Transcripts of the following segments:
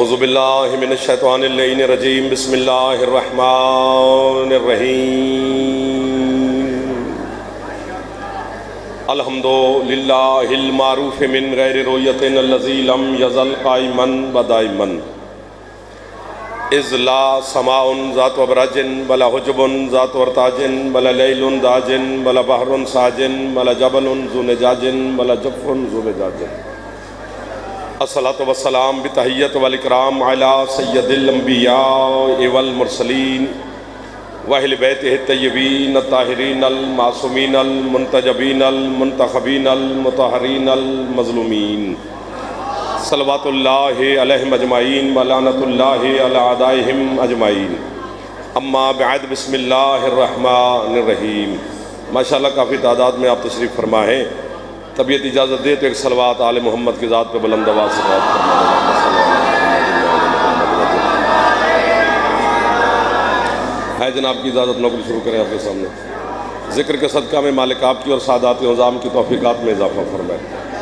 اعوذ باللہ من الشیطان اللعین الرجیم بسم اللہ الرحمن الرحیم الحمدللہ المعروف من غیر رویت الذی لم یزل قائما بدائما اذ لا سماء ذات ابراج ولا حجب ذات ورتاج ولا لیل داج ولا بحر ساج ولا جبل ذو نجاج ولا جف ذو مجاج الصلاة والسلام بتحیت والاکرام علی سید الانبیاء والمرسلین واہل بیتہ الطیبین الطاہرین المعصومین المنتجبین المنتخبین المطہرین المظلومین صلوات اللہ علیہم اجمعین ولعنت اللہ علی اعدائہم اجمعین اما بعد بسم اللہ الرحمن الرحیم۔ ماشاءاللہ کافی تعداد میں آپ تشریف فرما ہیں، طبیعت اجازت دے تو ایک صلوات آل محمد کی ذات پہ بلند آواز سے بات ہے جناب کی اجازت نوکری شروع کریں آپ کے سامنے۔ ذکر کے صدقہ میں مالک آپ کی اور سعادات عظام کی توفیقات میں اضافہ فرمائے،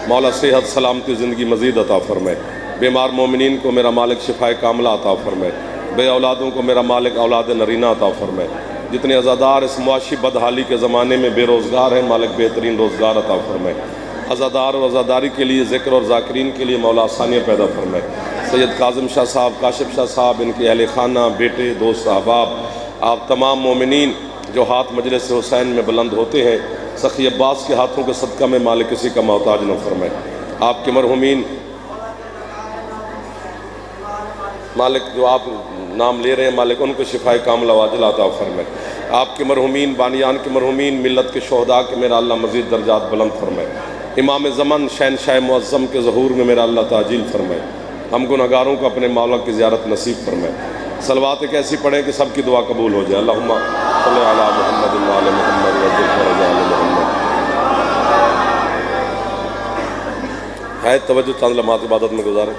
مولا صحت سلامتی زندگی مزید عطا فرمائے، بیمار مومنین کو میرا مالک شفائے کاملہ عطا فرمائے، بے اولادوں کو میرا مالک اولاد نرینہ عطا فرمائے، جتنے عزادار اس معاشی بدحالی کے زمانے میں بے روزگار ہیں مالک بہترین روزگار عطا فرمائے، عزادار اور عزاداری کے لیے ذکر اور ذاکرین کے لیے مولا آسانیاں پیدا فرمائے۔ سید کاظم شاہ صاحب، کاشف شاہ صاحب، ان کے اہل خانہ، بیٹے، دوست، احباب، آپ تمام مومنین جو ہاتھ مجلس حسین میں بلند ہوتے ہیں، سخی عباس کے ہاتھوں کے صدقہ میں مالک کسی کا محتاج نہ فرمائے۔ آپ کے مرحومین مالک جو آپ نام لے رہے ہیں مالک ان کو شفائے کاملہ واجل عطا فرمائے۔ آپ کے مرحومین بانیان کے مرحومین ملت کے شہداء کے میرا اللہ مزید درجات بلند فرمائے۔ امام زمن شہنشاہ معظم کے ظہور میں میرا اللہ تعجیل فرمائے۔ ہم گنہگاروں کو اپنے مولا کی زیارت نصیب فرمائے۔ صلوات ایک ایسی پڑھیں کہ سب کی دعا قبول ہو جائے۔ اللہم صلی علی محمد وعلی محمد وعجل فرج آل محمد۔ ہے توجہ چند لمحات عبادت میں گزاریں۔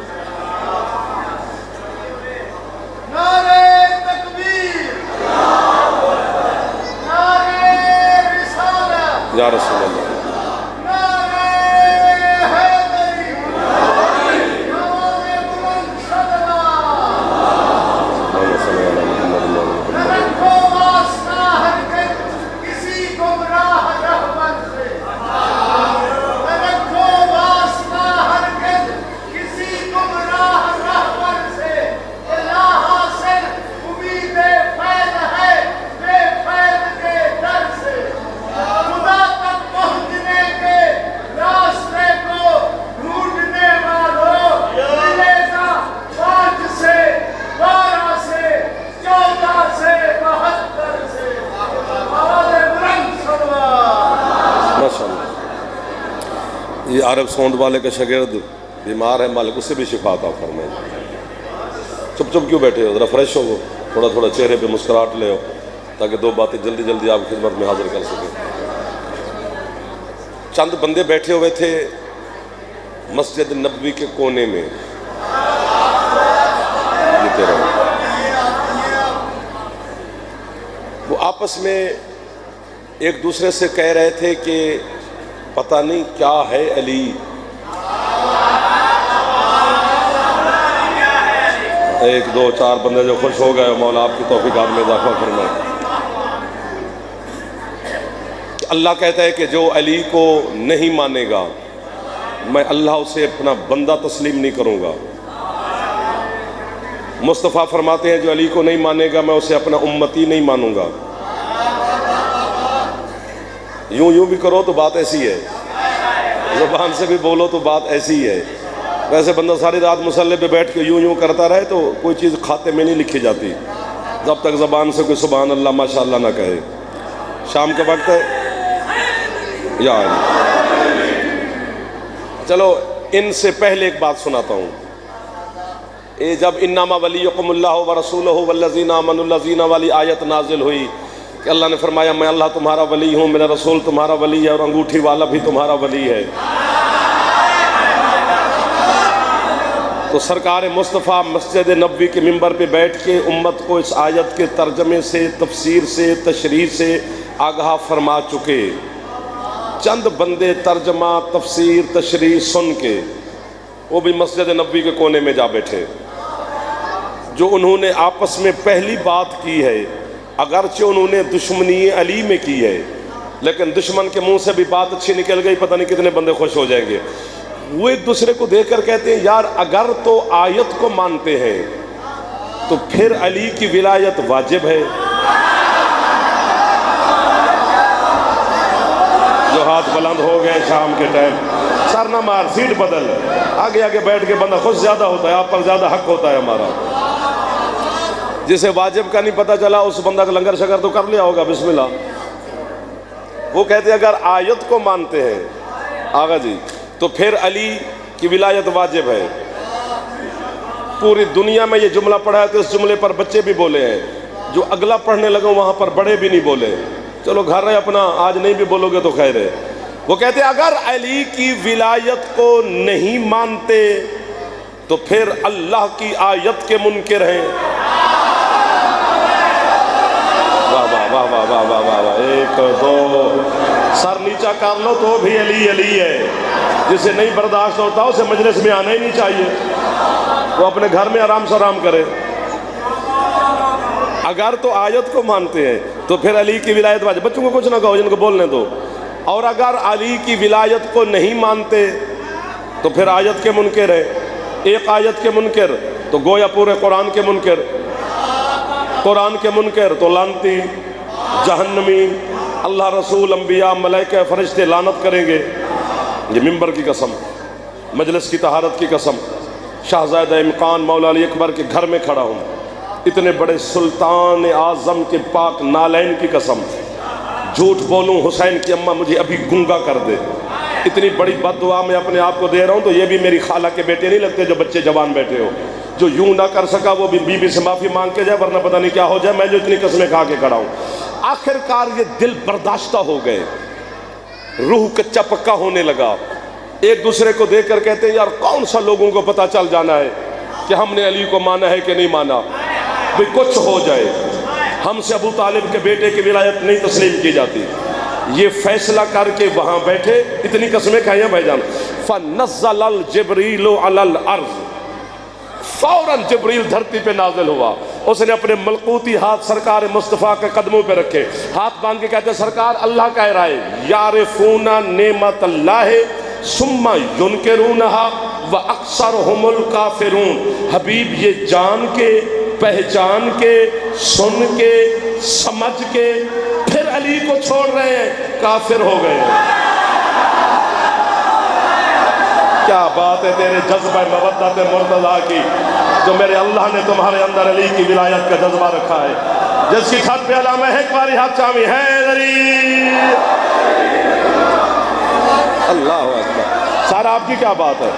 یا رسول اللہ یہ عارف سوند والے کا شاگرد بیمار ہے مالک اسے بھی شفا عطا فرمائے۔ چپ چپ کیوں بیٹھے ہو، ذرا فریش ہو، تھوڑا تھوڑا چہرے پہ مسکراہٹ لے ہو تاکہ دو باتیں جلدی جلدی آپ کی خدمت میں حاضر کر سکیں۔ چند بندے بیٹھے ہوئے تھے مسجد نبوی کے کونے میں، وہ آپس میں ایک دوسرے سے کہہ رہے تھے کہ پتہ نہیں کیا ہے علی، ایک دو چار بندے جو خوش ہو گئے، مولا آپ کی توفیقات میں اضافہ فرمائے۔ اللہ کہتا ہے کہ جو علی کو نہیں مانے گا میں اللہ اسے اپنا بندہ تسلیم نہیں کروں گا۔ مصطفیٰ فرماتے ہیں جو علی کو نہیں مانے گا میں اسے اپنا امتی نہیں مانوں گا۔ یوں بھی کرو تو بات ایسی ہے، زبان سے بھی بولو تو بات ایسی ہے۔ ویسے بندہ ساری رات مصلی پہ بیٹھ کے یوں کرتا رہے تو کوئی چیز کھاتے میں نہیں لکھی جاتی جب تک زبان سے کوئی سبحان اللہ ماشاءاللہ نہ کہے۔ شام کا وقت ہے یا چلو ان سے پہلے ایک بات سناتا ہوں۔ جب انما ولیکم اللہ ورسولہ والذین آمنوا الذین والی آیت نازل ہوئی کہ اللہ نے فرمایا میں اللہ تمہارا ولی ہوں، میرا رسول تمہارا ولی ہے اور انگوٹھی والا بھی تمہارا ولی ہے، تو سرکار مصطفیٰ مسجد نبوی کے منبر پہ بیٹھ کے امت کو اس آیت کے ترجمے سے، تفسیر سے، تشریح سے آگاہ فرما چکے۔ چند بندے ترجمہ، تفسیر، تشریح سن کے وہ بھی مسجد نبوی کے کونے میں جا بیٹھے۔ جو انہوں نے آپس میں پہلی بات کی ہے، اگرچہ انہوں نے دشمنی علی میں کی ہے، لیکن دشمن کے منہ سے بھی بات اچھی نکل گئی، پتہ نہیں کتنے بندے خوش ہو جائیں گے۔ وہ ایک دوسرے کو دیکھ کر کہتے ہیں یار اگر تو آیت کو مانتے ہیں تو پھر علی کی ولایت واجب ہے۔ جو ہاتھ بلند ہو گئے شام کے ٹائم، سر نہ مار، سیٹ بدل، آگے آگے بیٹھ کے بندہ خوش زیادہ ہوتا ہے، آپ پر زیادہ حق ہوتا ہے ہمارا۔ جسے واجب کا نہیں پتہ چلا اس بندہ کا لنگر شکر تو کر لیا ہوگا، بسم اللہ۔ وہ کہتے ہیں اگر آیت کو مانتے ہیں آغا جی تو پھر علی کی ولایت واجب ہے۔ پوری دنیا میں یہ جملہ پڑھا ہے تو اس جملے پر بچے بھی بولے ہیں، جو اگلا پڑھنے لگے وہاں پر بڑے بھی نہیں بولے۔ چلو گھر ہے اپنا، آج نہیں بھی بولو گے تو خیر ہے۔ وہ کہتے ہیں اگر علی کی ولایت کو نہیں مانتے تو پھر اللہ کی آیت کے منکر ہیں۔ واہ واہ واہ واہ واہ واہ واہ، ایک دو، سر نیچا کر لو تو بھی علی علی ہے۔ جسے نہیں برداشت ہوتا اسے مجلس میں آنا ہی نہیں چاہیے، وہ اپنے گھر میں آرام سے آرام کرے۔ اگر تو آیت کو مانتے ہیں تو پھر علی کی ولایت واجب، بچوں کو کچھ نہ کہو، جن کو بولنے دو۔ اور اگر علی کی ولایت کو نہیں مانتے تو پھر آیت کے منکر ہے۔ ایک آیت کے منکر تو گویا پورے قرآن کے منکر، قرآن کے منکر تو لعنتی، جہنمی، اللہ رسول انبیاء ملائکہ فرشتے لعنت کریں گے۔ یہ ممبر کی قسم، مجلس کی طہارت کی قسم، شہزادہ امقان مولا علی اکبر کے گھر میں کھڑا ہوں، اتنے بڑے سلطان اعظم کے پاک نالین کی قسم، جھوٹ بولوں حسین کی اماں مجھے ابھی گنگا کر دے، اتنی بڑی بد دعا میں اپنے آپ کو دے رہا ہوں، تو یہ بھی میری خالہ کے بیٹے نہیں لگتے جو بچے جوان بیٹھے ہو۔ جو یوں نہ کر سکا وہ بھی بی سے معافی مانگ کے جائے، ورنہ پتہ نہیں کیا ہو جائے، میں جو اتنی قسمیں کھا کے کھڑا ہوں۔ آخر کار یہ دل برداشتہ ہو گئے، روح کچا پکا ہونے لگا، ایک دوسرے کو دیکھ کر کہتے ہیں یار کون سا لوگوں کو پتہ چل جانا ہے کہ ہم نے علی کو مانا ہے کہ نہیں مانا، بھی کچھ ہو جائے، ہم سے ابو طالب کے بیٹے کی ولایت نہیں تسلیم کی جاتی۔ یہ فیصلہ کر کے وہاں بیٹھے، اتنی قسمیں کھائیں بھائی جان۔ فَنَزَّلَ الْجِبْرِيلُ عَلَى الْأَرْضِ، فوراً جبریل دھرتی پہ نازل ہوا، اس نے اپنے ملکوتی ہاتھ سرکار مصطفیٰ کے قدموں پہ رکھے، ہاتھ باندھ کے کہتے ہیں سرکار اللہ کہہ رہا ہے یعرفون نعمت اللہ ثم ینکرونہا واکثرہم الکافرون، حبیب یہ جان کے، پہچان کے، سن کے، سمجھ کے پھر علی کو چھوڑ رہے ہیں، کافر ہو گئے ہیں۔ کیا بات ہے تیرے جذبہ مودت مرتضیٰ کی، جو میرے اللہ نے تمہارے اندر علی کی ولایت کا جذبہ رکھا ہے، جس کی چھت پہ علامہ ہے ایک باری ہاتھ چامی حیدری۔ اللہ اکبر، سارا آپ کی کیا بات ہے؟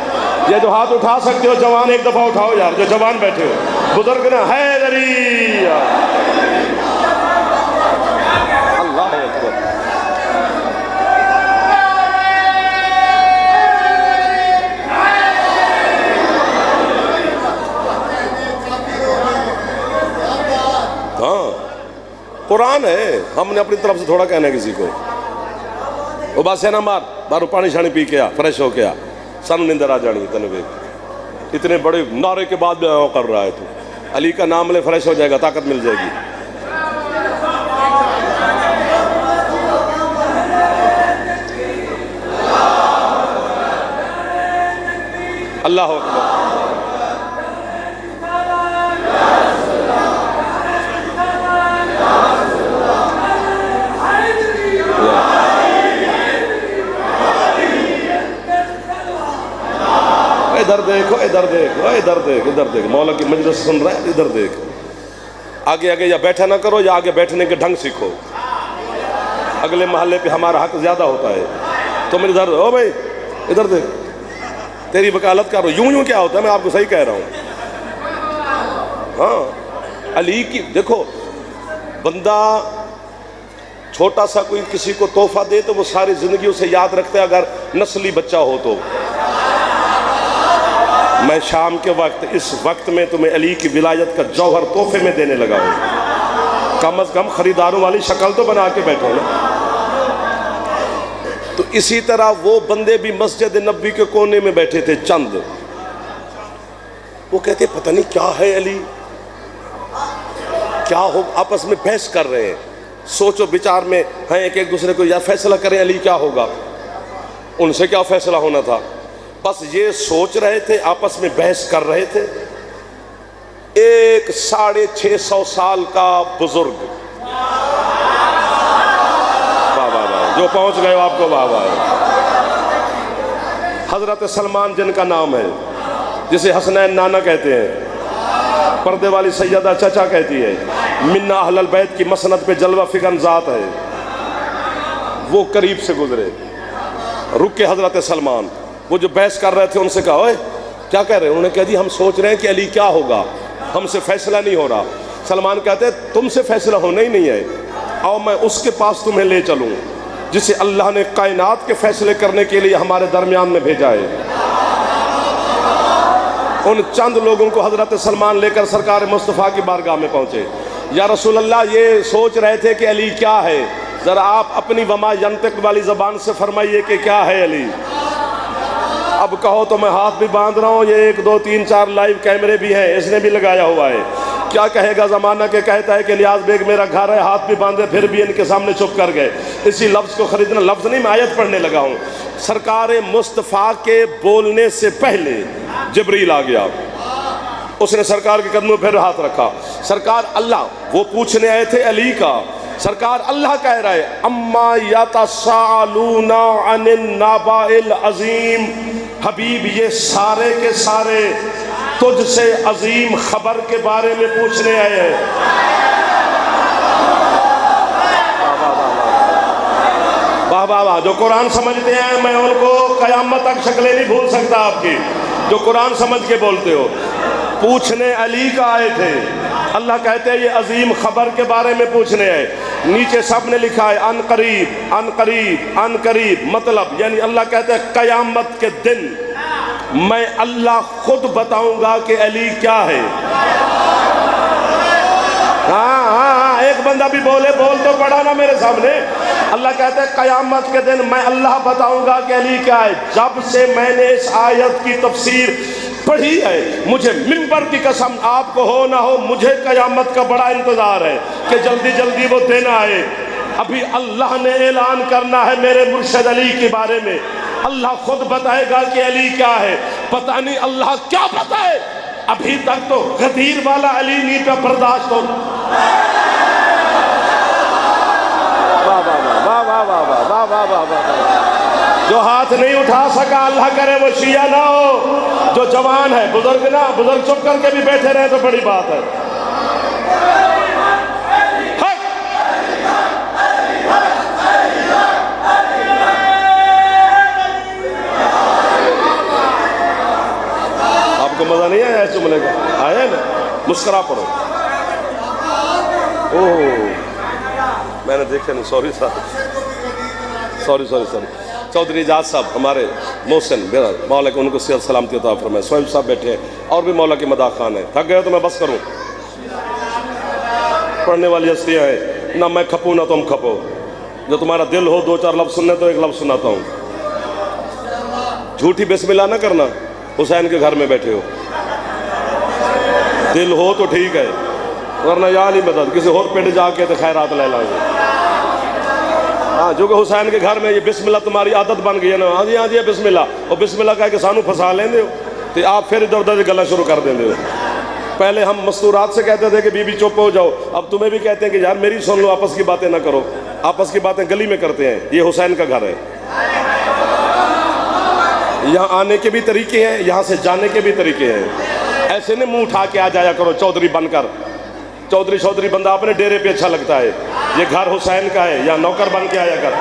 یہ جو ہاتھ اٹھا سکتے ہو جوان ایک دفعہ اٹھاؤ یار، جو جوان بیٹھے ہو، بزرگ نا حیدری۔ اللہ اکبر، قرآن ہے، ہم نے اپنی طرف سے تھوڑا کہنا ہے کسی کو۔ وہ بات ہے نا مار بارو پانی شانی پی کے آ، فریش ہو کے آ، سانو نندر آ جانی تنوے، اتنے بڑے نعرے کے بعد بھی کر رہا ہے تو علی کا نام لے فریش ہو جائے گا، طاقت مل جائے گی۔ اللہ اکبر، ادھر دیکھو ادھر دیکھو ادھر دیکھ ادھر دیکھ، مولا کی مجلس سن رہا ہے، ادھر دیکھ۔ آگے آگے یا بیٹھا نہ کرو یا آگے بیٹھنے کے ڈھنگ سیکھو، اگلے محلے پہ ہمارا حق زیادہ ہوتا ہے۔ تم ادھر او بھائی ادھر دیکھ، تیری وکالت کرو، یوں یوں کیا ہوتا ہے، میں آپ کو صحیح کہہ رہا ہوں۔ ہاں علی کی دیکھو، بندہ چھوٹا سا کوئی کسی کو تحفہ دے تو وہ ساری زندگی اسے یاد رکھتے ہیں، اگر نسلی بچہ ہو تو۔ میں شام کے وقت اس وقت میں تمہیں علی کی ولایت کا جوہر تحفے میں دینے لگا ہوں، کم از کم خریداروں والی شکل تو بنا کے بیٹھو نا۔ تو اسی طرح وہ بندے بھی مسجد نبوی کے کونے میں بیٹھے تھے چند، وہ کہتے پتہ نہیں کیا ہے علی، کیا ہو، آپس میں بحث کر رہے ہیں، سوچ و بچار میں ہیں ایک دوسرے کو، یا فیصلہ کریں علی کیا ہوگا، ان سے کیا فیصلہ ہونا تھا، بس یہ سوچ رہے تھے، آپس میں بحث کر رہے تھے۔ ایک 650 سال کا بزرگ، واہ واہ واہ، جو پہنچ گئے آپ کو واہ واہ، حضرت سلمان جن کا نام ہے، جسے حسنین نانا کہتے ہیں، پردے والی سیدہ چچا کہتی ہے، منا اہل البیت کی مسند پہ جلوہ فکن ذات ہے، وہ قریب سے گزرے، رک کے حضرت سلمان، وہ جو بحث کر رہے تھے ان سے کہا، اوئے کیا کہہ رہے ہیں؟ انہوں نے کہا جی ہم سوچ رہے ہیں کہ علی کیا ہوگا، ہم سے فیصلہ نہیں ہو رہا۔ سلمان کہتے ہیں تم سے فیصلہ ہونا ہی نہیں ہے، آؤ میں اس کے پاس تمہیں لے چلوں جسے اللہ نے کائنات کے فیصلے کرنے کے لیے ہمارے درمیان میں بھیجا ہے۔ ان چند لوگوں کو حضرت سلمان لے کر سرکار مصطفیٰ کی بارگاہ میں پہنچے۔ یا رسول اللہ، یہ سوچ رہے تھے کہ علی کیا ہے، ذرا آپ اپنی وما ینطق والی زبان سے فرمائیے کہ کیا ہے علی۔ اب کہو تو میں ہاتھ بھی باندھ رہا ہوں، یہ 1 2 3 4 لائیو کیمرے بھی ہیں، اس نے بھی لگایا ہوا ہے، کیا کہے گا زمانہ کہ کہتا ہے کہ نیاز بیگ میرا گھر ہے، ہاتھ بھی باندھے پھر بھی ان کے سامنے چپ کر گئے۔ اسی لفظ کو خریدنا، لفظ نہیں، میں آیت پڑھنے لگا ہوں۔ سرکار مصطفیٰ کے بولنے سے پہلے جبریل آ گیا، اس نے سرکار کے قدموں پھر ہاتھ رکھا۔ سرکار اللہ، وہ پوچھنے آئے تھے علی کا، سرکار اللہ کہہ رہا ہے اما یتساءلون عن النبأ العظیم، حبیب یہ سارے کے سارے تجھ سے عظیم خبر کے بارے میں پوچھنے آئے ہیں۔ واہ واہ واہ، جو قرآن سمجھتے ہیں میں ان کو قیامت تک شکلیں نہیں بھول سکتا آپ کی، جو قرآن سمجھ کے بولتے ہو۔ پوچھنے علی کا آئے تھے، اللہ کہتے ہیں یہ عظیم خبر کے بارے میں پوچھنے آئے۔ نیچے سب نے لکھا ہے ان قریب ان قریب ان قریب، مطلب یعنی اللہ کہتے ہیں قیامت کے دن میں اللہ خود بتاؤں گا کہ علی کیا ہے۔ ہاں ایک بندہ بھی بولے، بول تو پڑا نا میرے سامنے۔ اللہ کہتے ہیں قیامت کے دن میں اللہ بتاؤں گا کہ علی کیا ہے۔ جب سے میں نے اس آیت کی تفسیر پڑھی ہے، مجھے منبر کی قسم، آپ کو ہو نہ ہو، مجھے قیامت کا بڑا انتظار ہے کہ جلدی جلدی وہ دن آئے۔ ابھی اللہ نے اعلان کرنا ہے میرے مرشد علی کے بارے میں، اللہ خود بتائے گا کہ علی کیا ہے۔ پتہ نہیں اللہ کیا بتائے، ابھی تک تو غدیر والا علی نہیں پہ برداشت ہو۔ واہ واہ واہ واہ واہ واہ واہ واہ واہ واہ۔ جو ہاتھ نہیں اٹھا سکا اللہ کرے وہ شیعہ نہ ہو، جو جوان ہے، بزرگ نہ، بزرگ چپ کر کے بھی بیٹھے رہے تو بڑی بات ہے۔ آپ کو مزہ نہیں آیا اس جملے کا؟ آیا نا؟ مسکرا پڑو۔ اوہ میں نے دیکھا نہیں، سوری سوری چودھری اعجاز صاحب ہمارے محسن مولا کہ ان کو صحت سلامتی عطا فرمائے، سہیل صاحب بیٹھے ہیں اور بھی مولا کے مداح خان ہیں۔ تھک گئے تو میں بس کروں، پڑھنے والی ہستیاں ہیں، نہ میں کھپوں نہ تم کھپو، جو تمہارا دل ہو 2 4 لفظ سننے تو 1 لفظ سناتا ہوں۔ جھوٹی بسم اللہ نہ کرنا، حسین کے گھر میں بیٹھے ہو، دل ہو تو ٹھیک ہے، ورنہ یا علی مدد کسی اور پنڈ جا کے تو خیرات لے لائیں گے۔ ہاں جو کہ حسین کے گھر میں یہ بسم اللہ تمہاری عادت بن گئی ہے نا، ہاں جی بسم اللہ، اور بسم اللہ کہہ کے سانو پھنسا لیندے ہو تو آپ پھر ادھر ادھر گلا شروع کر دیندے ہو۔ پہلے ہم مستورات سے کہتے تھے کہ بی بی چپ ہو جاؤ، اب تمہیں بھی کہتے ہیں کہ یار میری سن لو، آپس کی باتیں نہ کرو، آپس کی باتیں گلی میں کرتے ہیں۔ یہ حسین کا گھر ہے، یہاں آنے کے بھی طریقے ہیں، یہاں سے جانے کے بھی طریقے ہیں۔ ایسے نہیں منہ اٹھا کے آ جایا کرو چودھری بن کر، چودھری بندہ اپنے ڈیرے پہ اچھا لگتا ہے، یہ گھر حسین کا ہے، یا نوکر بن کے آیا کر۔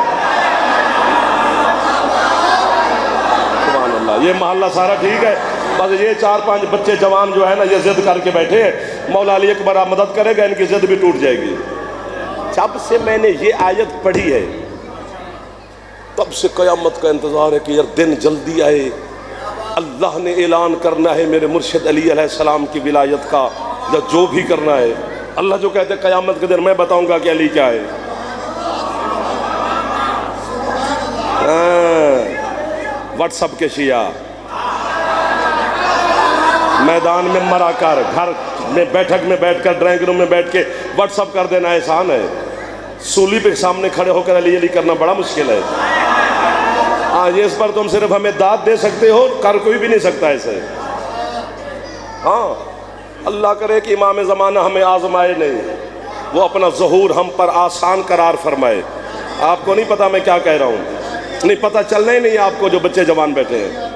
سبحان اللہ، یہ محلہ سارا ٹھیک ہے، بس یہ 4 5 بچے جوان جو ہے نا یہ ضد کر کے بیٹھے ہیں، مولا علی اکبر آپ مدد کرے گا، ان کی ضد بھی ٹوٹ جائے گی۔ جب سے میں نے یہ آیت پڑھی ہے تب سے قیامت کا انتظار ہے کہ یار دن جلدی آئے، اللہ نے اعلان کرنا ہے میرے مرشد علی علیہ السلام کی ولایت کا، یا جو بھی کرنا ہے اللہ جو کہتے ہیں قیامت کے دن میں بتاؤں گا کہ علی کیا ہے۔ واٹس اپ کے شیعہ میدان میں مرا کر، گھر میں بیٹھک میں بیٹھ کر ڈرائنگ روم میں بیٹھ کے واٹس اپ کر دینا احسان ہے، سولی پہ سامنے کھڑے ہو کر علی علی کرنا بڑا مشکل ہے۔ ہاں یہ اس پر تم صرف ہمیں داد دے سکتے ہو، کر کوئی بھی نہیں سکتا ایسے۔ ہاں اللہ کرے کہ امام زمانہ ہمیں آزمائے نہیں، وہ اپنا ظہور ہم پر آسان قرار فرمائے۔ آپ کو نہیں پتا میں کیا کہہ رہا ہوں، نہیں پتہ چلنا ہی نہیں آپ کو جو بچے جوان بیٹھے ہیں۔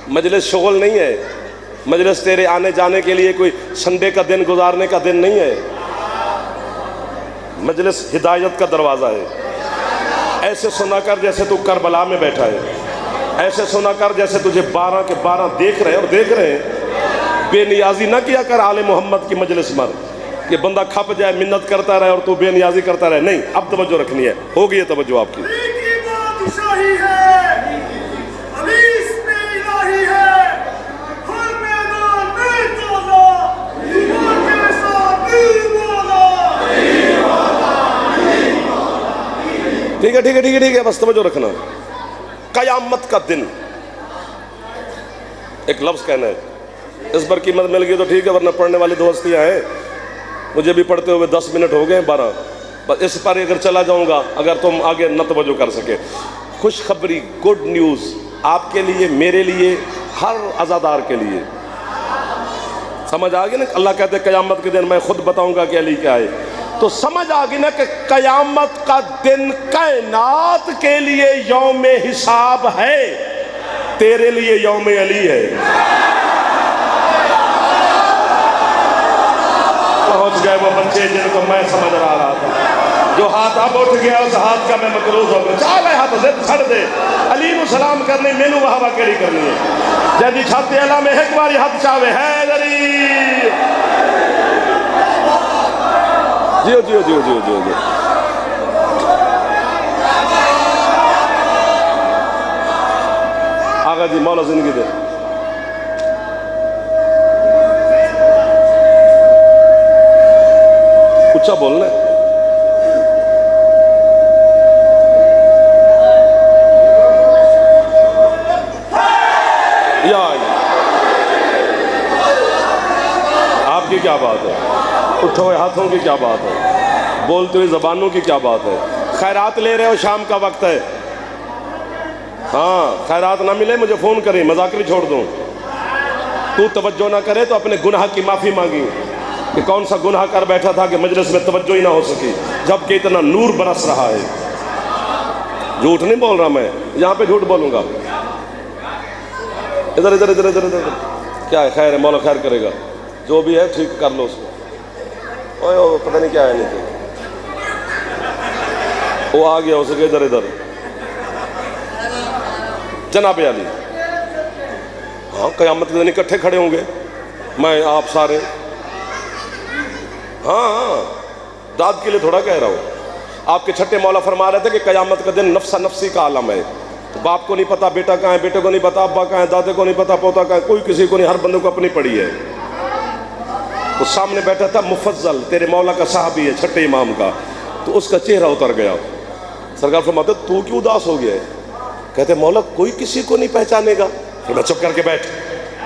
مجلس شغل نہیں ہے، مجلس تیرے آنے جانے کے لیے کوئی سنڈے کا دن گزارنے کا دن نہیں ہے، مجلس ہدایت کا دروازہ ہے۔ ایسے سنا کر جیسے تو کربلا میں بیٹھا ہے، ایسے سنا کر جیسے تجھے 12 کے 12 دیکھ رہے ہیں، اور دیکھ رہے ہیں۔ بے نیازی نہ کیا کر آل محمد کی مجلس مر کہ بندہ کھپ جائے منت کرتا رہے اور تو بے نیازی کرتا رہے۔ نہیں، اب توجہ رکھنی ہے، ہو گئی ہے توجہ آپ کی۔ ٹھیک ہے ٹھیک ہے ٹھیک ہے ٹھیک ہے، بس توجہ رکھنا۔ قیامت کا دن ایک لفظ کہنا ہے، اس پر قیمت مل گئی تو ٹھیک ہے، ورنہ پڑھنے والی دوستیاں ہیں، مجھے بھی پڑھتے ہوئے 10 منٹ ہو گئے 12، بس اس پر اگر چلا جاؤں گا اگر تم آگے نہ توجہ کر سکے۔ خوشخبری، گڈ نیوز آپ کے لیے، میرے لیے، ہر عزادار کے لیے۔ سمجھ آگئی نا؟ اللہ کہتے ہیں قیامت کے دن میں خود بتاؤں گا کہ علی کیا ہے، تو سمجھ آگئی نا کہ قیامت کا دن کائنات کے لیے یوم حساب ہے، تیرے لیے یوم علی ہے۔ پہنچ گئے وہ بچے جن کو میں سمجھ رہا تھا، جو ہاتھ اب اٹھ گیا اس ہاتھ کا میں مقروض ہو گیا۔ چالے ہاتھ زد چھڑ دے، علی نو سلام کرنے مینو وہاں کیڑی کرنی ہے۔ جدی چھاتے اللہ میں ایک باری ہاتھ چاہوے حیدری، جیو جیو جیو جیو جیو جیو۔ آقا جی مولا زندگی دے۔ اچھا بولنا ہے۔ آپ کی کیا بات ہے؟ اٹھے ہوئے ہاتھوں کی کیا بات ہے؟ بولتے ہوئے زبانوں کی کیا بات ہے؟ خیرات لے رہے ہو، شام کا وقت ہے، ہاں خیرات نہ ملے مجھے فون کریں، مذاکرے چھوڑ دوں۔ تو توجہ نہ کرے تو اپنے گناہ کی معافی مانگی کہ کون سا گناہ کر بیٹھا تھا کہ مجلس میں توجہ ہی نہ ہو سکی، جبکہ اتنا نور برس رہا ہے۔ جھوٹ نہیں بول رہا میں، یہاں پہ جھوٹ بولوں گا۔ ادھر ادھر ادھر ادھر ادھر کیا ہے؟ خیر ہے، مولا خیر کرے گا، جو بھی ہے ٹھیک کر لو اس کو۔ اوہ پتہ نہیں کیا ہے، نہیں تو وہ آ گیا اسے کہ ادھر ادھر جناب علی۔ ہاں قیامت کے دن اکٹھے کھڑے ہوں گے، میں آپ سارے۔ ہاں داد کے لیے تھوڑا کہہ رہا ہوں۔ آپ کے چھٹے مولا فرما رہے تھے کہ قیامت کا دن نفسا نفسی کا عالم ہے، باپ کو نہیں پتا بیٹا کہاں ہے، بیٹے کو نہیں پتا ابا کہاں ہے، دادے کو نہیں پتا پوتا کہاں ہے، کوئی کسی کو نہیں، ہر بندے کو اپنی پڑی ہے۔ اس سامنے بیٹھا تھا مفضل، تیرے مولا کا صحابی ہے، چھٹے امام کا، تو اس کا چہرہ اتر گیا۔ سرکار فرماتے تو کیوں اداس ہو گیا ہے؟ کہتے مولا کوئی کسی کو نہیں پہچانے گا۔ پھر میں چپ کر کے بیٹھ،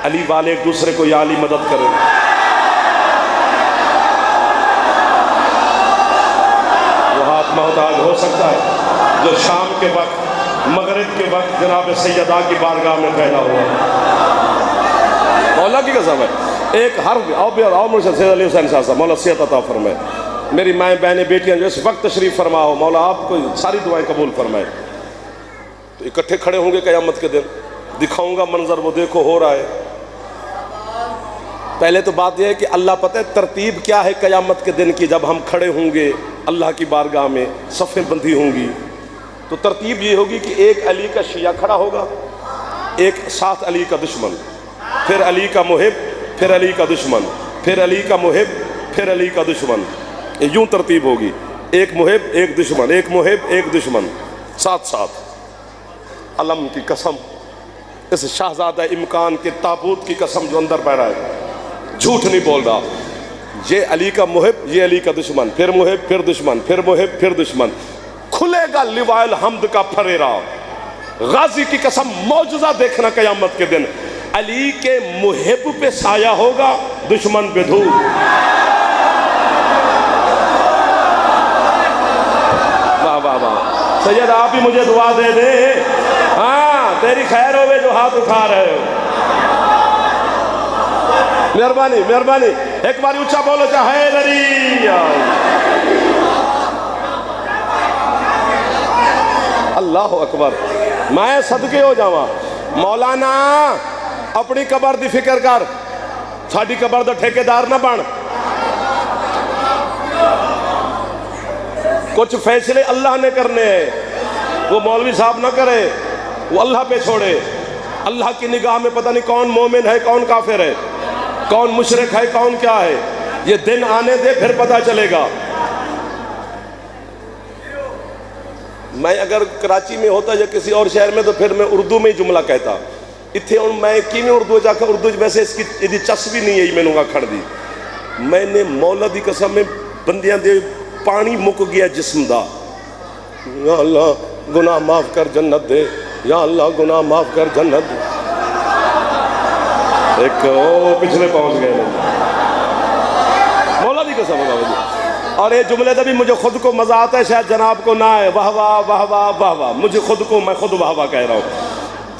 علی والے ایک دوسرے کو یا علی مدد کریں۔ وہ ہاتھ محتاج ہو سکتا ہے جو شام کے وقت مغرب کے وقت جناب سیدہ کی بارگاہ میں پھیلا ہوا۔ مولا کی قسم ہے، ایک حرف آؤ مجھ سے سید علی حسین شاہ صاحب، مولا صحت عطا فرمائے، میری مائیں بہنیں بیٹیاں جو اس وقت تشریف فرما ہو، مولا آپ کو ساری دعائیں قبول فرمائے۔ تو اکٹھے کھڑے ہوں گے قیامت کے دن، دکھاؤں گا منظر، وہ دیکھو ہو رہا ہے۔ پہلے تو بات یہ ہے کہ اللہ پتہ ہے ترتیب کیا ہے قیامت کے دن کی، جب ہم کھڑے ہوں گے اللہ کی بارگاہ میں، صفیں بندھی ہوں گی، تو ترتیب یہ ہوگی کہ ایک علی کا شیعہ کھڑا ہوگا، ایک ساتھ علی کا دشمن، پھر علی کا محب، پھر علی کا دشمن، پھر علی کا محب، پھر علی کا دشمن، یوں ترتیب ہوگی، ایک محب ایک دشمن، ایک محب ایک دشمن، ساتھ ساتھ۔ علم کی قسم، اس شہزادہ امکان کے تابوت کی قسم جو اندر بیٹھا ہے، جھوٹ نہیں بول رہا، یہ علی کا محب، یہ علی کا دشمن، پھر محب پھر دشمن، پھر محب پھر دشمن، کھلے گا لواء الحمد کا پھریرا۔ غازی کی قسم، معجزہ دیکھنا قیامت کے دن، علی کے محب پہ سایہ ہوگا، دشمن پہ دھوپ۔ واہ واہ واہ، سید آپ ہی مجھے دعا دے دے، ہاں تیری خیر ہوئے جو ہاتھ اٹھا رہے ہو۔ مہربانی مہربانی، ایک باری اونچا بولو چاہے حیدری۔ اللہ اکبر، میں صدقے ہو جاواں۔ مولانا اپنی قبر دی فکر کر، ساڈی قبر دا ٹھیکیدار نہ بن۔ کچھ فیصلے اللہ نے کرنے ہیں، وہ مولوی صاحب نہ کرے، وہ اللہ پہ چھوڑے۔ اللہ کی نگاہ میں پتہ نہیں کون مومن ہے کون کافر ہے، کون مشرک ہے کون کیا ہے، یہ دن آنے دے پھر پتہ چلے گا۔ میں اگر کراچی میں ہوتا یا کسی اور شہر میں تو پھر میں اردو میں ہی جملہ کہتا، اتھے ہوں میں کیویں اردو جا کے اردو ویسے اس کی ایدی چس بھی نہیں ہے مینوں آکھن دی۔ میں نے مولا دی قسم میں بندیاں دے پانی مک گیا جسم دا، یا اللہ گناہ معاف کر جنت دے، یا اللہ گناہ معاف کر جنت دے۔ ایک پچھلے پہنچ گئے مولا دی قسم ہے جی۔ اور یہ جملے دا بھی مجھے خود کو مزہ آتا ہے، شاید جناب کو نہ ہے، واہ واہ واہ واہ واہ واہ، مجھے خود کو میں خود واہ واہ کہہ رہا ہوں۔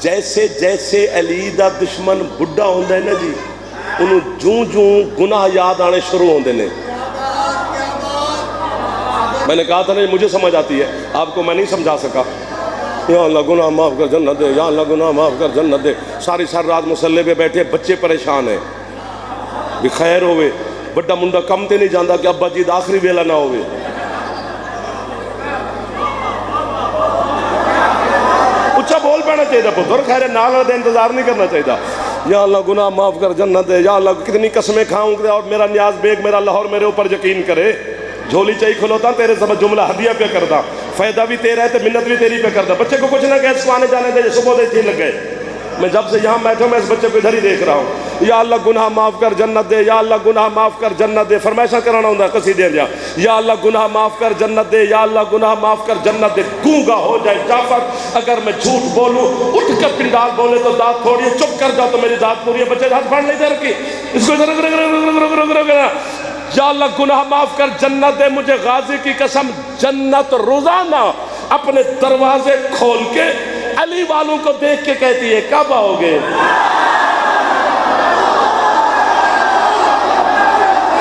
جیسے جیسے علی دا دشمن بڑھا ہوندے نا جی، انہوں جوں جوں گناہ یاد آنے شروع ہوندے نے۔ میں نے کہا تھا نہیں مجھے سمجھ آتی ہے، آپ کو میں نہیں سمجھا سکا۔ یا اللہ گناہ معاف کر جنت دے، یا اللہ گناہ معاف کر جنت دے۔ ساری رات مصلے پہ بیٹھے، بچے پریشان ہیں بھی خیر ہوئے، بڑا منڈا کم تے نہیں جاندہ کہ ابا جی آخری ویلہ نہ ہوئے۔ اچھا بول پڑنا چاہیے پتر، خیر نال دے انتظار نہیں کرنا چاہیے۔ یا اللہ گناہ معاف کر جنت دے، یا اللہ کتنی قسمیں کھاؤں گے اور میرا نیاز بیگ میرا لاہور میرے اوپر یقین کرے۔ جھولی چاہی کھلوتا تیرے سمجھ جملہ ہدیہ پہ کرتا، فائدہ بھی تیرا ہے تو منت بھی تیری پہ کرتا۔ بچے کو کچھ نہ کہ اس کو آنے جانے دے، صبح دے تھی لگ گئے۔ میں جب سے یہاں بیٹھا میں اس بچے کو ادھر ہی دیکھ رہا ہوں۔ یا اللہ گناہ معاف کر جنت دے، یا اللہ گناہ معاف کر جنت دے، فرمائشہ کرانا ہوں قصیدے دیا۔ یا اللہ گناہ معاف کر جنت دے، یا اللہ گناہ معاف کر جنت دے۔ گونگا ہو جائے جعفر اگر میں جھوٹ بولوں، اٹھ کر پنڈال بولے تو دانت تھوڑی ہے، چپ کر جاؤ تو میری دانت پوری ہے۔ بچے ہاتھ پھاڑ نہیں دے رکھی، اس کو یا اللہ گناہ معاف کر جنت دے، مجھے غازی کی قسم جنت روزانہ اپنے دروازے کھول کے علی والوں کو دیکھ کے کہتی ہے کب آؤ گے؟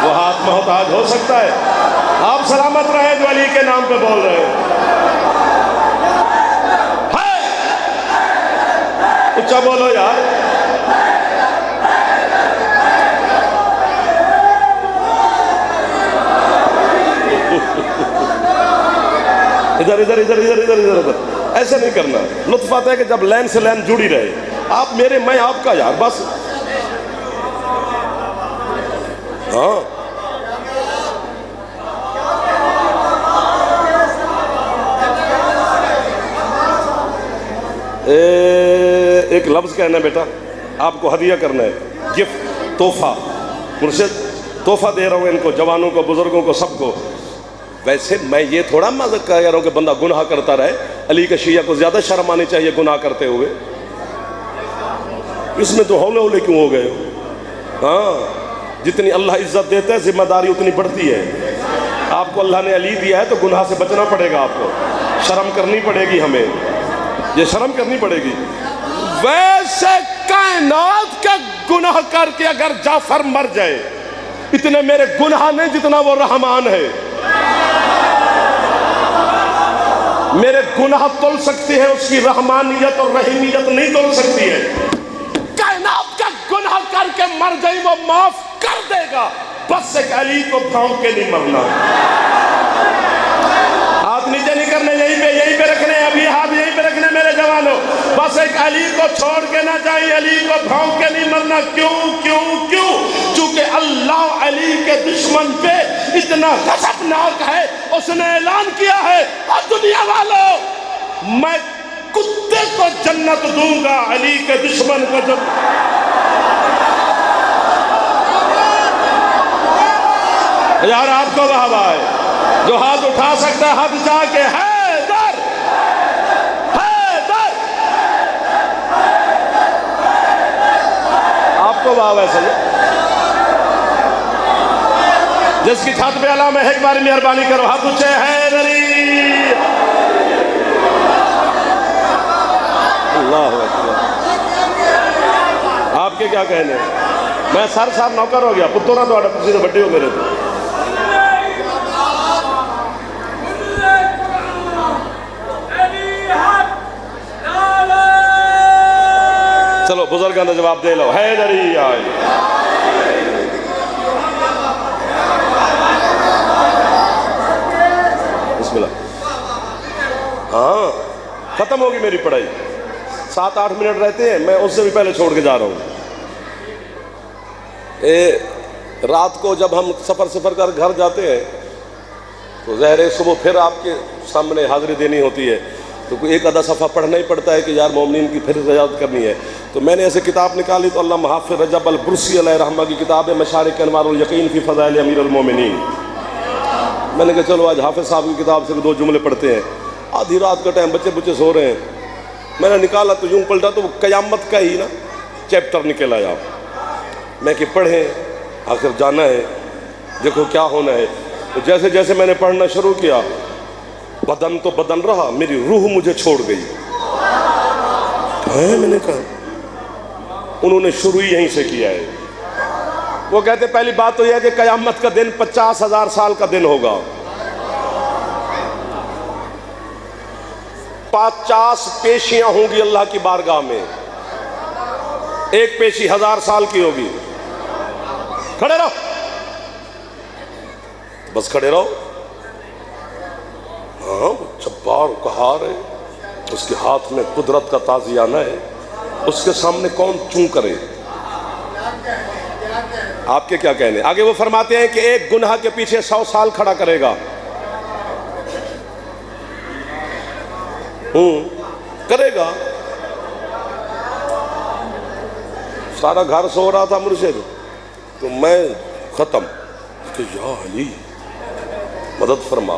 وہ ہاتھ محتاج ہو سکتا ہے، آپ سلامت رہے جو علی کے نام پہ بول رہے ہیں۔ اچھا بولو یار۔ ادھر ادھر ادھر ادھر ادھر ادھر ادھر ایسے نہیں کرنا۔ لطف آتا ہے کہ جب لین سے لین جڑی رہے، آپ میرے میں آپ کا یار بس۔ ہاں ایک لفظ کہنا ہے بیٹا، آپ کو ہدیہ کرنا ہے، گفٹ، تحفہ۔ مرشد تحفہ دے رہا ہوں ان کو، جوانوں کو، بزرگوں کو، سب کو۔ ویسے میں یہ تھوڑا مذاق کہہ رہا ہوں کہ بندہ گناہ کرتا رہے۔ علی کا شیعہ کو زیادہ شرم آنی چاہیے گناہ کرتے ہوئے، اس میں تو ہولے ہولے کیوں ہو گئے ہو؟ ہاں جتنی اللہ عزت دیتا ہے ذمہ داری اتنی بڑھتی ہے۔ آپ کو اللہ نے علی دیا ہے تو گناہ سے بچنا پڑے گا، آپ کو شرم کرنی پڑے گی، ہمیں یہ شرم کرنی پڑے گی۔ ویسے کائنات کا گناہ کر کے اگر جعفر مر جائے، اتنے میرے گناہ نہیں جتنا وہ رحمان ہے۔ میرے گناہ تل سکتی ہے، اس کی رحمانیت اور رحیمیت نہیں تل سکتی ہے۔ کائنات کا گناہ کر کے مر جائے وہ معاف کر دے گا، بس ایک علی کو بھونک کے نہیں مرنا۔ ہاتھ نیچے نہیں کرنے، یہیں پہ رکھنے، ابھی ہاتھ یہیں پہ رکھنے میرے جوانوں۔ بس ایک علی کو چھوڑ کے نہ جائیں، علی کو بھونک کے نہیں مرنا۔ کیوں کیوں کیوں؟ چونکہ اللہ علی کے دشمن پہ اتنا غضبناک ہے، اس نے اعلان کیا ہے اور دنیا والوں میں کتے کو جنت دوں گا علی کے دشمن کو یار آپ کو واہ واہ ہے، جو ہاتھ اٹھا سکتا ہے ہاتھ جا کے حیدر حیدر تو واہ ویسا ہی جس کی چھت پہ علامہ ایک بار مہربانی کرو ہاتھ اونچے حیدری اللہ اکبر. آپ کے کیا کہنے میں سر نوکر ہو گیا پترا تو تسی تو بڑے ہو میرے تو. چلو بزرگاں دا جواب دے لو حیدری آئے. بسم اللہ. ہاں ختم ہوگی میری پڑھائی 7-8 منٹ رہتے ہیں میں اس سے بھی پہلے چھوڑ کے جا رہا ہوں. رات کو جب ہم سفر کر گھر جاتے ہیں تو ظاہر صبح پھر آپ کے سامنے حاضری دینی ہوتی ہے تو کوئی ایک آدھا صفحہ پڑھنا ہی پڑتا ہے کہ یار مومنین کی پھر رجاعت کرنی ہے. تو میں نے ایسے کتاب نکالی تو علامہ حافظ رجب البرسی علیہ رحمہ کی کتاب ہے مشارق انوار الیقین فی فضائل امیر المومنین. میں نے کہا چلو آج حافظ صاحب کی کتاب سے 2 جملے پڑھتے ہیں. آدھی رات کا ٹائم بچے سو رہے ہیں میں نے نکالا تو یوں پلٹا تو وہ قیامت کا ہی نا چیپٹر نکل آیا. میں کہ پڑھیں آخر جانا ہے دیکھو کیا ہونا ہے. تو جیسے جیسے میں نے پڑھنا شروع کیا بدن تو بدن رہا میری روح مجھے چھوڑ گئی. میں نے کہا انہوں نے شروع ہی یہیں سے کیا ہے. وہ کہتے پہلی بات تو یہ ہے کہ قیامت کا دن 50,000 سال کا دن ہوگا. 50 پیشیاں ہوں گی اللہ کی بارگاہ میں. ایک پیشی 1000 سال کی ہوگی. کھڑے رہو بس کھڑے رہو. ہاں جبار قہار ہے اس کے ہاتھ میں قدرت کا تازیانہ ہے اس کے سامنے کون چوں کرے. آپ کے کیا کہنے. آگے وہ فرماتے ہیں کہ ایک گناہ کے پیچھے 100 سال کھڑا کرے گا. کرے گا. سارا گھر سو رہا تھا مرشد تو میں ختم کہ یا علی مدد فرما.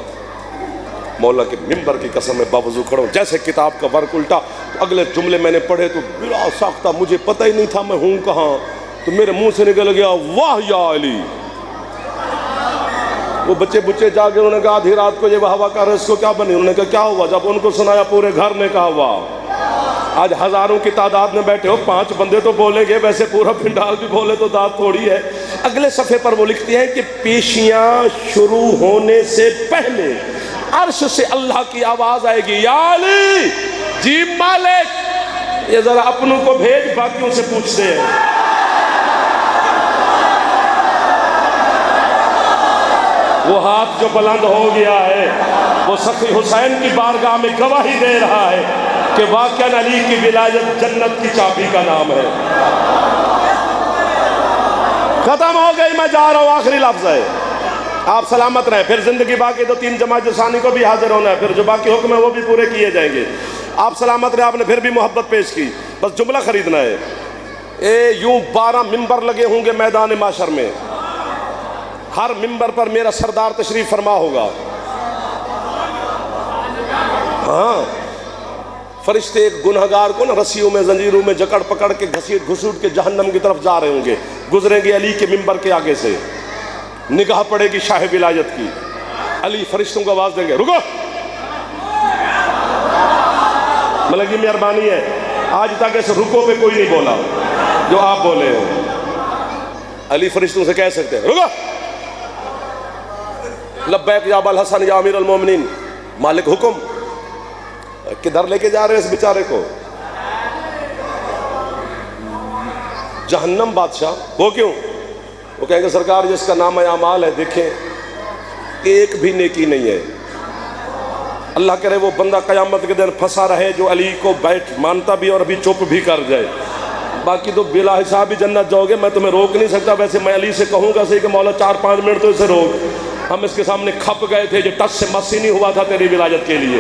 مولا کے ممبر کی قسم میں باوضو کھڑا ہوں جیسے کتاب کا ورق الٹا. اگلے جملے میں نے پڑھے تو بلا ساختہ مجھے پتہ ہی نہیں تھا میں ہوں کہاں. تو میرے منہ سے نکل گیا واہ یا علی. وہ بچے جاگے انہوں نے کہا آدھی رات کو یہ واہ کر اس کو کیا بنی. انہوں نے کہا کیا ہوا. جب ان کو سنایا پورے گھر نے کہا واہ. آج ہزاروں کی تعداد میں بیٹھے ہو 5 بندے تو بولیں گے ویسے پورا پنڈال بھی بولے تو داد تھوڑی ہے. اگلے صفحے پر وہ لکھتی ہیں کہ پیشیاں شروع ہونے سے پہلے عرش سے اللہ کی آواز آئے گی یا علی جی مالک. یہ ذرا اپنوں کو بھیج باقیوں سے پوچھتے ہیں. وہ ہاتھ جو بلند ہو گیا ہے وہ صفی حسین کی بارگاہ میں گواہی دے رہا ہے کہ واقعاً علی کی ولایت جنت کی چابی کا نام ہے. ختم ہو گئی میں جا رہا ہوں. آخری لفظ ہے آپ سلامت رہیں. پھر زندگی باقی تو 3 جماعت ثانی کو بھی حاضر ہونا ہے. پھر جو باقی حکم ہے وہ بھی پورے کیے جائیں گے. آپ سلامت رہیں. آپ نے پھر بھی محبت پیش کی بس جملہ خریدنا ہے. یوں 12 ممبر لگے ہوں گے میدان معاشر میں. ہر ممبر پر میرا سردار تشریف فرما ہوگا. ہاں فرشتے ایک گنہگار کو نا رسیوں میں زنجیروں میں جکڑ پکڑ کے گھسیٹ گھسوٹ کے جہنم کی طرف جا رہے ہوں گے. گزریں گے علی کے ممبر کے آگے سے. نگاہ پڑے گی شاہ ولایت کی. علی فرشتوں کو آواز دیں گے رکو. ملک کی مہربانی ہے آج تک ایسے رکو پہ کوئی نہیں بولا جو آپ بولے ہیں. علی فرشتوں سے کہہ سکتے ہیں رکو. لبیک یا ابا الحسن یا امیر المومنین. مالک حکم. کدھر لے کے جا رہے ہیں اس بیچارے کو. جہنم بادشاہ. وہ کیوں. وہ کہیں گے سرکار جس کا نام اعمال ہے دیکھیں ایک بھی نیکی نہیں ہے. اللہ کرے وہ بندہ قیامت کے دن پھنسا رہے جو علی کو بیٹھ مانتا بھی اور ابھی چپ بھی کر جائے. باقی تو بلا حساب ہی جنت جاؤ گے. میں تمہیں روک نہیں سکتا. ویسے میں علی سے کہوں گا صحیح کہ مولا 4-5 منٹ تو اسے روک. ہم اس کے سامنے کھپ گئے تھے جو ٹچ سے مس ہی نہیں ہوا تھا تیری ولایت کے لیے.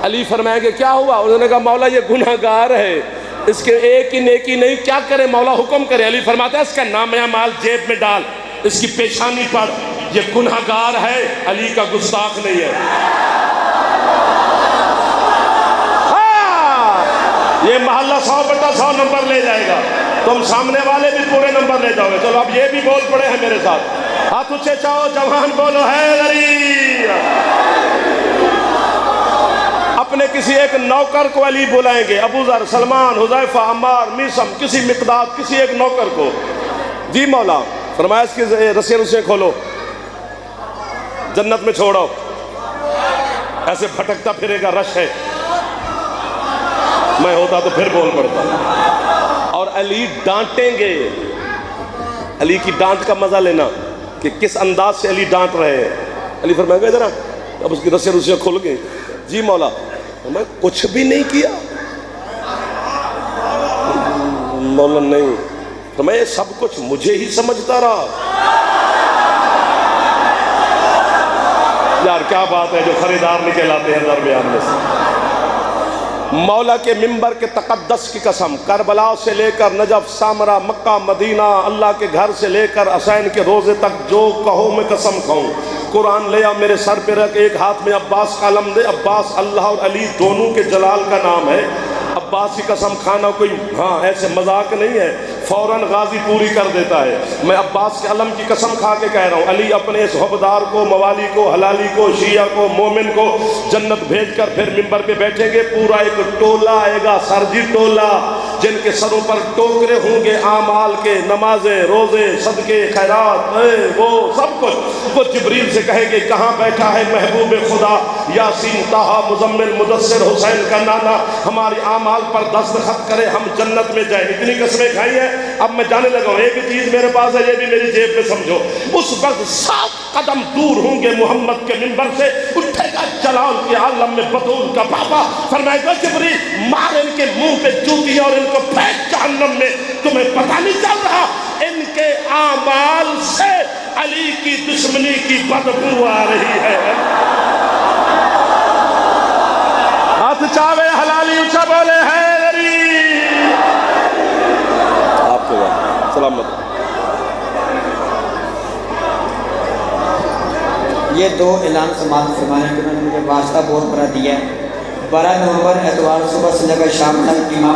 علی فرمائے کہ کیا ہوا. انہوں نے کہا مولا یہ گناہگار ہے اس کے ایک ہی نیکی نہیں. کیا کرے مولا حکم کرے. علی فرماتا ہے اس کا نام اعمال جیب میں ڈال اس کی پیشانی پر. یہ گناہگار ہے علی کا گستاخ نہیں ہے. ہاں یہ محلہ 100/100 نمبر لے جائے گا. تم سامنے والے بھی پورے نمبر لے جاؤ گے. چلو اب یہ بھی بول پڑے ہیں میرے ساتھ, ہاتھ اونچے چاہو, جوان بولو حیدری. اپنے کسی ایک نوکر کو علی بلائیں گے, ابو ذر, سلمان, حذیفہ, عمار, میثم, کسی مقداد, کسی ایک نوکر کو. جی مولا, فرمایا اس کی رسیاں کھولو, جنت میں چھوڑو. ایسے بھٹکتا پھرے گا, رش ہے. میں ہوتا تو پھر بول پڑتا. اور علی ڈانٹیں گے. علی کی ڈانٹ کا مزہ لینا کہ کس انداز سے علی ڈانٹ رہے ہیں. علی فرمائے گا ذرا, اب اس کی رسیاں کھول گئی. جی مولا, میں کچھ بھی نہیں کیا. مولا نہیں, تو میں سب کچھ مجھے ہی سمجھتا رہا. یار کیا بات ہے, جو خریدار نکل آتے ہیں درمیان میں سے. مولا کے منبر کے تقدس کی قسم, کربلا سے لے کر نجف, سامرا, مکہ, مدینہ, اللہ کے گھر سے لے کر حسین کے روزے تک جو کہو میں قسم کھاؤں. قرآن لے آ میرے سر پہ رکھ, ایک ہاتھ میں عباس کا علم دے. عباس اللہ اور علی دونوں کے جلال کا نام ہے. عباس کی قسم کھانا کوئی ہاں ایسے مذاق نہیں ہے, فوراً غازی پوری کر دیتا ہے. میں عباس کے علم کی قسم کھا کے کہہ رہا ہوں, علی اپنے اس حبدار کو, موالی کو, حلالی کو, شیعہ کو, مومن کو جنت بھیج کر پھر منبر پہ بیٹھیں گے. پورا ایک ٹولہ آئے گا, سرجی ٹولہ, جن کے سروں پر ٹوکرے ہوں گے اعمال کے, نمازیں, روزے, صدقے, خیرات, وہ سب کچھ. وہ جبریل سے کہے گے کہاں بیٹھا ہے محبوب خدا, یاسین, طٰہٰ, مزمل, مدثر, حسین کا نانا, ہماری اعمال پر دستخط کرے, ہم جنت میں جائیں. اتنی قسمیں کھائی ہیں. اب میں جانے لگا ہوں, ایک چیز میرے پاس ہے, یہ بھی میری جیب میں سمجھو. اس وقت 7 قدم دور ہوں گے محمد کے منبر سے, اٹھے گا جلال کے عالم میں بطول کا بابا, فرمائے گا جبریل مار ان کے منہ پہ جوتی اور ان کو پھینک جہنم میں. تمہیں پتہ نہیں چل رہا ان کے اعمال سے علی کی دشمنی کی بدبو آ رہی ہے. ہاتھ چاوے حلالی اونچا بولے حیدری. آپ کے بعد سلامت. یہ 2 اعلان سماعت فرمانے کے انہوں نے مجھے واسطہ بہت بڑا دیا ہے. 12 نومبر اتوار صبح سے لے کر شام تک امام